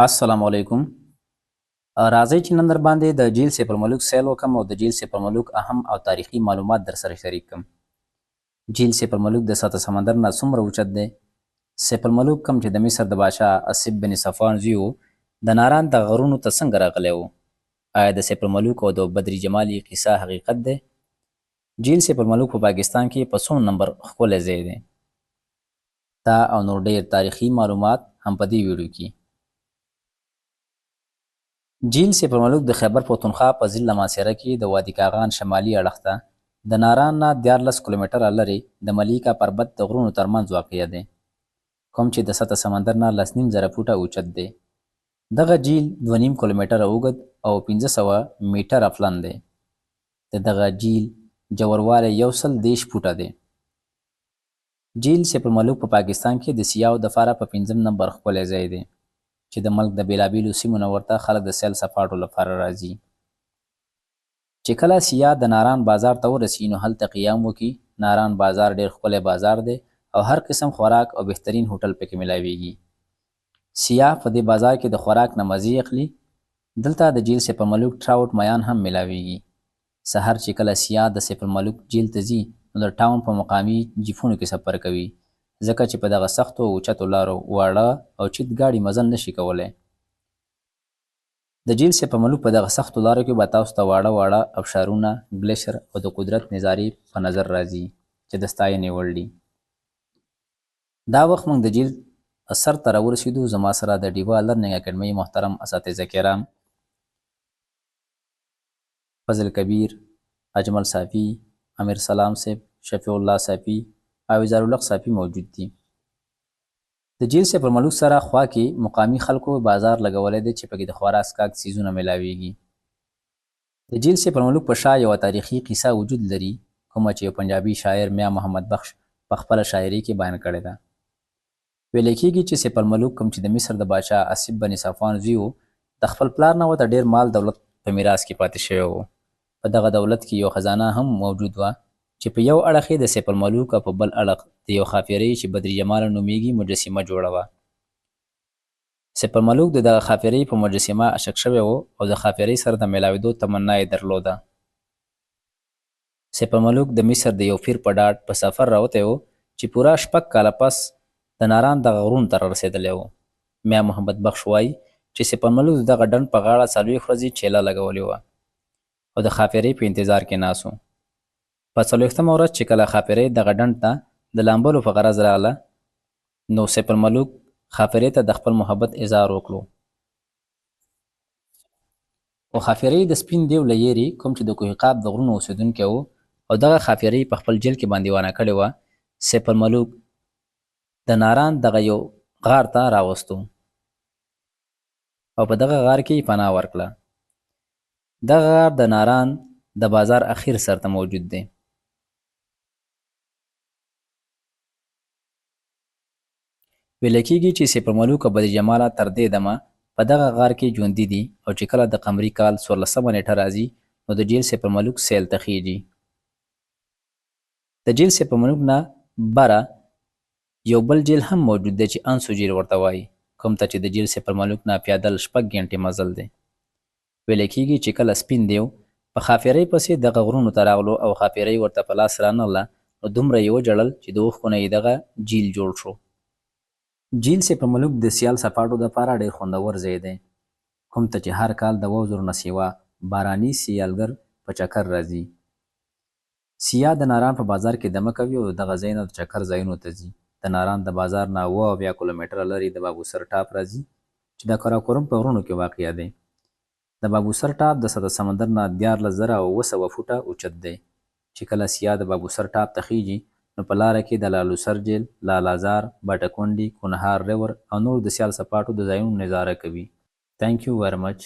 السلام علیکم. راځئ چې نن در باندې د جیل سیف الملک سیل وکم او د جیل سیف الملک اهم او تاریخي معلومات در سره شریک کم. جیل سیف الملک د سطح سمندر نه څومره اوچت دی؟ سیف الملک کم چې د مصر د بادشاه اسیب بن صفوان زوی و د ناران د غرونو ته څنګه راغلی و؟ آیا د سیف الملک او د بدری جمالي قصه حقیقت دی؟ جیل سیف الملک په پاکستان کې په څوم نمبر ښکلی ځای دی؟ دا او نور ډیر تاریخي معلومات هم په دې ویډیو کې. جیل سیف الملک د خیبر پښتونخوا په ضلع محاصره کې د وادي کاغان شمالي اړخ ته د ناران نه 14 کیلومتره لرې د ملیکا پربت د غرونو ترمنځ واقع دی، کوم چې د سطح سمندر نه 9.5 فوټه اوچت دی. دغه جیل 2.5 کیلومتره اوږد او 1500 میټره پلن دی. د دغه جیل ژوروالی 130 فوټه دی. جیل سیف الملک په پاکستان کې د سیاحو دپاره په 5م نمبر ښکلی ځای دی چې د ملک د بیلابیلو سیمو نه ورته خلک د سیل سپاټو لپاره راځي. چې کله سیاح د ناران بازار ته ورسي نو هلته قیام وکړي. ناران بازار ډیر ښکلی بازار دی او هر قسم خوراک او بهترین هوټل پکې ملاویږي. سیاح په دې بازار کې د خوراک نه مزې اخلي. دلته د جیل سیف الملک ټراوټ میان هم ملاویږي. سحر چې کله سیاح د سیف الملک جیل ته ځي نو د ټاون په مقامي جیپونو کې سفر کوي، ځکه چې په دغه سختو او اوچتو لارو واړه او چت ګاډي مزل نشي کولی. د جیل سیف الملک په دغه سختو لارو کې به تاسو ته واړه واړه ابشارونه، ګلیشر او د قدرت نظارې په نظر راځي چې د ستاینې وړ دي. دا وخت موږ د جیل سر ته راورسېدو. زما سره د ډیوا لرننګ اکیډمۍ محترم اساتذه کرام فضل کبیر، اجمل صافي، امیر سلام صاحب، شفیع الله صافي او وزار الحق صافي موجود دي. د جیل سیف الملک سره خوا کې مقامی خلکو بازار لګولی دی چې پکې د خورا څښاک څیزونه ملاویږي. د جیل سیف الملک په شا یوه تاریخي قصه وجود لري، کومه چې یو پنجابي شاعر میا محمد بخش په خپله شاعري کې بیان کړې ده. ویلی کېږي چې سیف الملک کوم چې د مصر د بادشاه اسیب بن صفوان زوی و، د خپل پلار نه ورته ډېر مال دولت په میراث کې پاتې شوی و. په دغه دولت کې یو خزانه هم موجود وه چې په یو اړخ یې د سیف الملک او په بل اړخ د یو خافرې چې بدری جماله نومیږي مجسمه جوړه وه. سیف الملک د دغه خافرې په مجسمه عاشق شوی و او د خافرې سره د میلاوېدو تمنا یې درلوده. سیف الملک د مصر د یو پیر په ډاډ په سفر راوتی و چې پوره 6 کاله پس د ناران دغه غرونو ته رارسېدلی و. میا محمد بخش وایي چې سیف الملک د دغه ډنډ په غاړه 40 ورځې چیله لګولې وه او د خافرې په انتظار کې ناست و. په 40مه ورځ چې کله خافرې دغه ډنډ ته د لامبلو په غرض راغله نو سیف الملک خافرې ته د خپل محبت اظهار وکړو. خو خافرې د سپین دیو له یېرې کوم چې د کوه قاف د غرونو اوسېدونکی و او دغه خافرې په خپل جیل کې بندیوانه کړې وه، سیف الملک د ناران دغه یو غار ته راوستو او په دغه غار کې یې پناه ورکړه. دغه غار د ناران د بازار اخیر سر ته موجود دی. ویل کېږي چې سیف الملک او بدر جماله تر دې دمه په دغه غار کې ژوندي دي او چې کله د قمري کال 14مه نیټه راځي نو د جیل سیف الملک سیل ته خیږي. د جیل سیف الملک نه بره یو بل جیل هم موجود دی چې انسو جیل ورته وایي، کوم ته چې د جیل سیف الملک نه پیادل 6 غنټې مزل دی. ویل کېږي چې کله سپین دیو په خافرې پسې دغه غرونو ته راغلو او خافرې ورته په لاس رانغله نو دومره یې وجړل چې د اوښکو نه یې دغه جیل جوړ شو. جیل سیف الملک د سیال سپاټو دپاره ډېر خوندور ځای دی، کوم ته چې هر کال د 2000 نه سیوا باراني سیالګر په چکر راځي. سیاه د ناران په بازار کې دمه کوي او دغه ځای نه د چکر ځایونو ته ځي. د ناران د بازار نه اویا کیلومتره لرې د بابوسر ټاپ راځي چې د کراکورم په غرونو کې واقع دی. د بابوسر ټاپ د سطح سمندر نه 14200 فوټه اوچت دی. چې کله سیاه د بابوسر ټاپ ته خیږي نو په لاره کې د لالوسر جیل، لالازار، باټه کونډي، کونهار ریور او نور د سیال سپاټو د ځایونو نظاره کوي. Thank you very much.